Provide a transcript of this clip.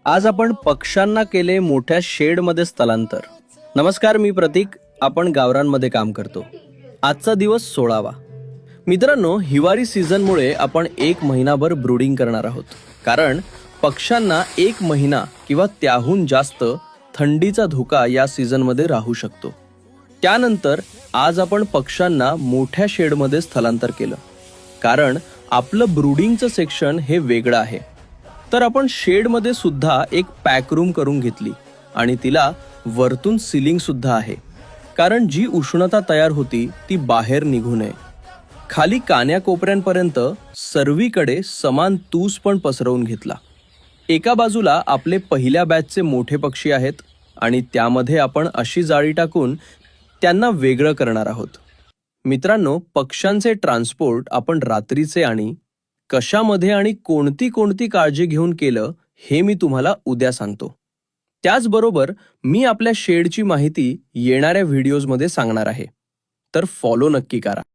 आज आपण पक्ष्यांना केले मोठ्या शेडमध्ये स्थलांतर. नमस्कार, मी प्रतीक. आपण गावरांमध्ये काम करतो. आजचा दिवस 16वा. मित्रांनो, हिवाळी सीझनमुळे आपण 1 महिनाभर ब्रूडिंग करणार आहोत. कारण पक्ष्यांना 1 महिना किंवा त्याहून जास्त थंडीचा धोका या सीझनमध्ये राहू शकतो. त्यानंतर आज आपण पक्ष्यांना मोठ्या शेडमध्ये स्थलांतर केलं. कारण आपलं ब्रूडिंगचं सेक्शन हे वेगळं आहे. तर आपण शेडमध्ये सुद्धा एक पॅक रूम करून घेतली आणि तिला वरतून सिलिंग सुद्धा आहे. कारण जी उष्णता तयार होती ती बाहेर निघू नये. खाली कान्याकोपऱ्यांपर्यंत सर्वीकडे समान तूस पण पसरवून घेतला. एका बाजूला आपले पहिल्या बॅचचे मोठे पक्षी आहेत आणि त्यामध्ये आपण अशी जाळी टाकून त्यांना वेगळं करणार आहोत. मित्रांनो, पक्ष्यांचे ट्रान्सपोर्ट आपण रात्रीचे आणि कशामध्ये आणि कोणती कोणती काळजी घेऊन केलं हे मी तुम्हाला उद्या सांगतो. त्याचबरोबर मी आपल्या शेडची माहिती येणाऱ्या व्हिडिओजमध्ये सांगणार आहे. तर फॉलो नक्की करा.